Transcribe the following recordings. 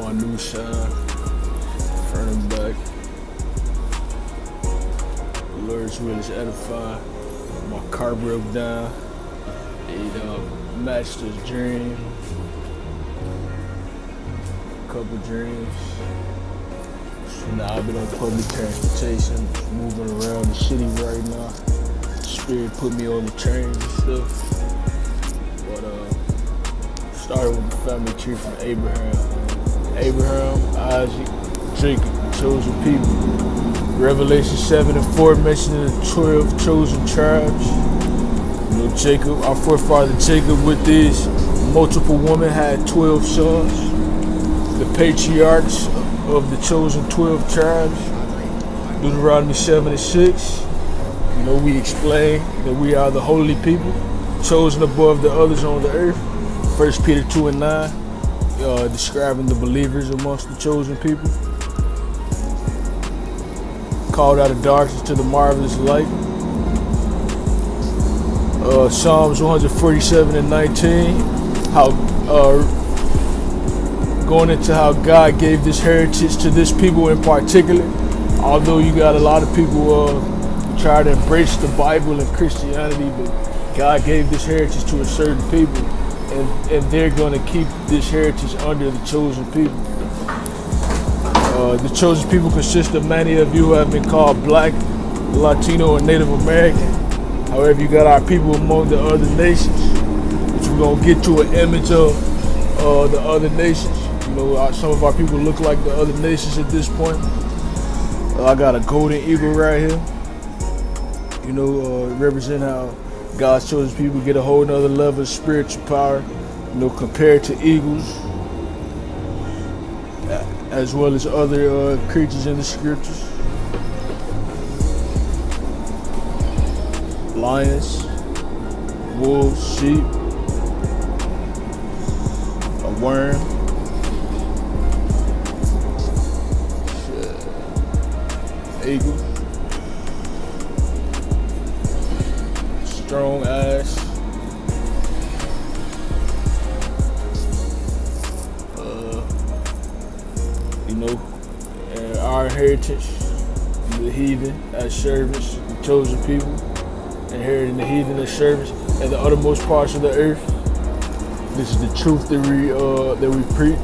my new shine, front and back. The Lord's will is edifying. My car broke down. It matched his dream. A couple dreams. So now I've been on public transportation, moving around the city right now. Spirit put me on the trains and stuff. But started with the family tree from Abraham, Isaac, Jacob, chosen people. Revelation 7 and 4 mentioning the 12 chosen tribes. You know, Jacob, our forefather Jacob, with these multiple women had 12 sons. The patriarchs of the chosen 12 tribes. Deuteronomy 7 and 6. You know, we explain that we are the holy people, chosen above the others on the earth. 1 Peter 2 and 9, describing the believers amongst the chosen people. Called out of darkness to the marvelous light. Psalms 147 and 19, going into how God gave this heritage to this people in particular. Although you got a lot of people try to embrace the Bible and Christianity, but God gave this heritage to a certain people, and they're going to keep this heritage under the chosen people. The chosen people consist of many of you who have been called Black, Latino, and Native American. However, you got our people among the other nations, which we're going to get to an image of the other nations. You know, some of our people look like the other nations at this point. I got a golden eagle right here. You know, represent how God's chosen people get a whole nother level of spiritual power, you know, compared to eagles, as well as other creatures in the scriptures. Lions, wolves, sheep, a worm, eagle, strong ass, you know, and our heritage, the heathen as servants, the chosen people, inheriting the heathen as servants and the uttermost parts of the earth. This is the truth that we preach.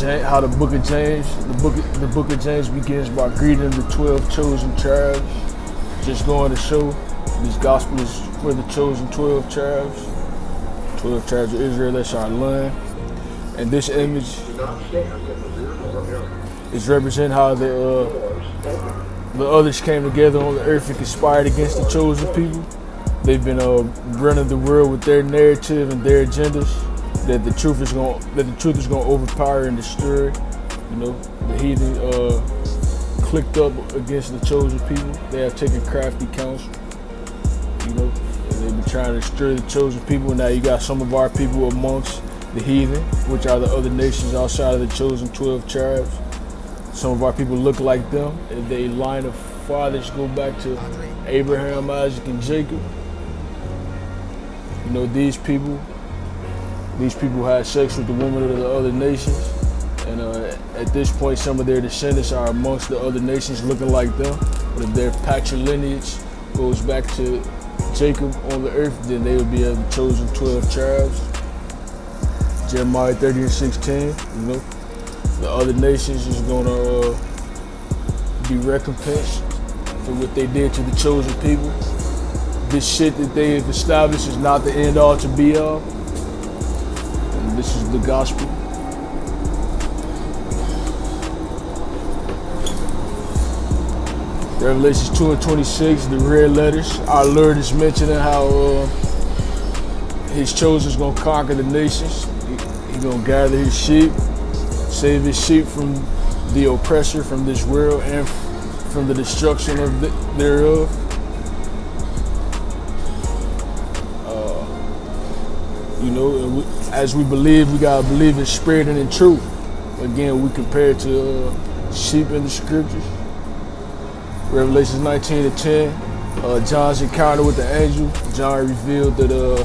How the book of James, the book of James begins by greeting the 12 chosen tribes. Just going to show this gospel is for the chosen 12 tribes. 12 tribes of Israel, that's our land. And this image is represent how the others came together on the earth and conspired against the chosen people. They've been running the world with their narrative and their agendas. That the truth is going to overpower and destroy. You know, the heathen clicked up against the chosen people. They have taken crafty counsel. You know, and they've been trying to destroy the chosen people. Now you got some of our people amongst the heathen, which are the other nations outside of the chosen 12 tribes. Some of our people look like them. And their line of fathers go back to Abraham, Isaac, and Jacob. You know, these people had sex with the women of the other nations, and at this point some of their descendants are amongst the other nations looking like them. But if their patrilineage goes back to Jacob on the earth, then they would be of the chosen 12 tribes. Jeremiah 30 and 16, you know, the other nations is gonna be recompensed for what they did to the chosen people. This shit that they have established is not the end all to be all. This is the gospel. Revelations 2 and 26, the red letters. Our Lord is mentioning how his chosen is going to conquer the nations. He's going to gather his sheep, save his sheep from the oppressor, from this world, and from the destruction of thereof. You know, as we believe, we gotta believe in spirit and in truth. Again, we compare it to sheep in the scriptures. Revelation 19 and 10, John's encounter with the angel. John revealed that the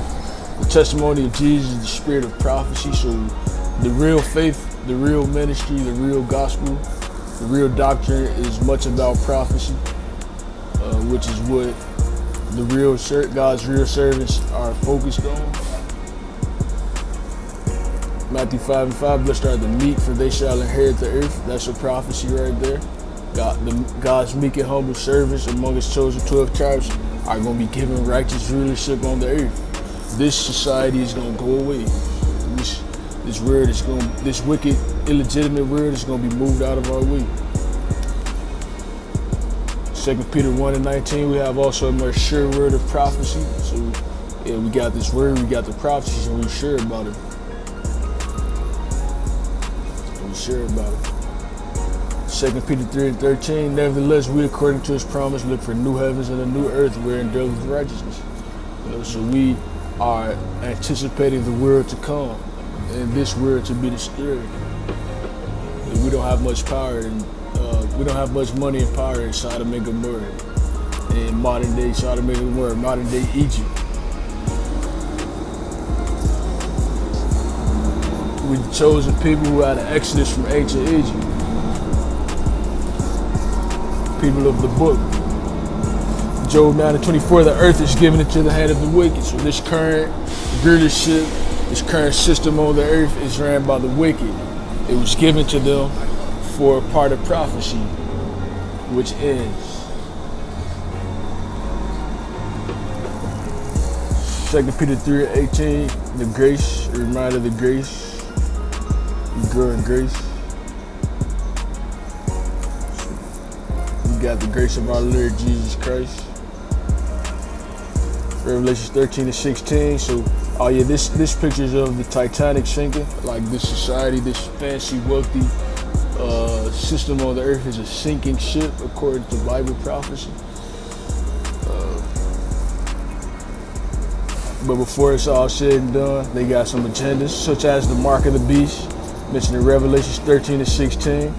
testimony of Jesus is the spirit of prophecy. So the real faith, the real ministry, the real gospel, the real doctrine is much about prophecy, which is what God's real servants are focused on. Matthew 5:5, blessed are the meek, for they shall inherit the earth. That's a prophecy right there. God's meek and humble servants among his chosen 12 tribes are going to be given righteous rulership on the earth. This society is going to go away. This wicked, illegitimate world is going to be moved out of our way. 2 Peter 1:19, we have also a more sure word of prophecy. So yeah, we got this word, we got the prophecies, and we're sure about it. We're sure about it. 2 Peter 3:13, nevertheless, we, according to his promise, look for new heavens and a new earth wherein dwelleth righteousness. So we are anticipating the world to come and this world to be destroyed. And we don't have much power, and we don't have much money and power in Sodom and Gomorrah, in modern day Sodom and Gomorrah, modern day Egypt. We're the chosen people who had an exodus from ancient Egypt. People of the book. Job 9:24, the earth is given into the hand of the wicked. So this current rulership, this current system on the earth is ran by the wicked. It was given to them for a part of prophecy, which ends. 2 Peter 3:18, the grace, a reminder of the grace. You grow in grace. We got the grace of our Lord Jesus Christ. Revelation 13:16. So, oh yeah, this pictures of the Titanic sinking. Like this society, this fancy, wealthy system on the earth is a sinking ship according to Bible prophecy. But before it's all said and done, they got some agendas, such as the mark of the beast, mentioned in Revelation 13:16.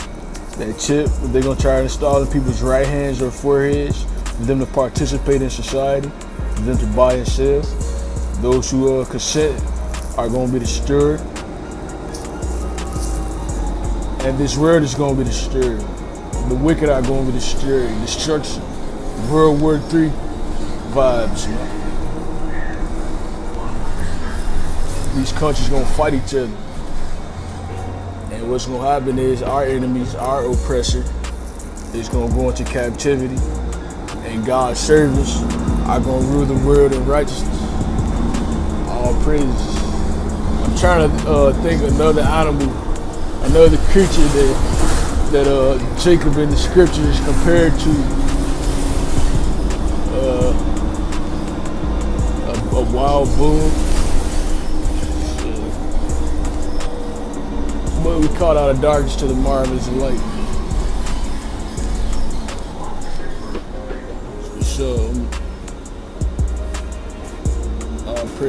That chip that they're gonna try to install in people's right hands or foreheads, for them to participate in society, for them to buy and sell. Those who consent are gonna be destroyed. And this world is gonna be destroyed. The wicked are gonna be destroyed. Destruction. World War III vibes, man. These countries gonna fight each other. And what's gonna happen is our enemies, our oppressor, is gonna go into captivity, and God's servants are gonna rule the world in righteousness. All praises. I'm trying to think another animal, another creature that Jacob in the scriptures is compared to a wild bull. But we caught out of darkness to the marvelous light. So, praise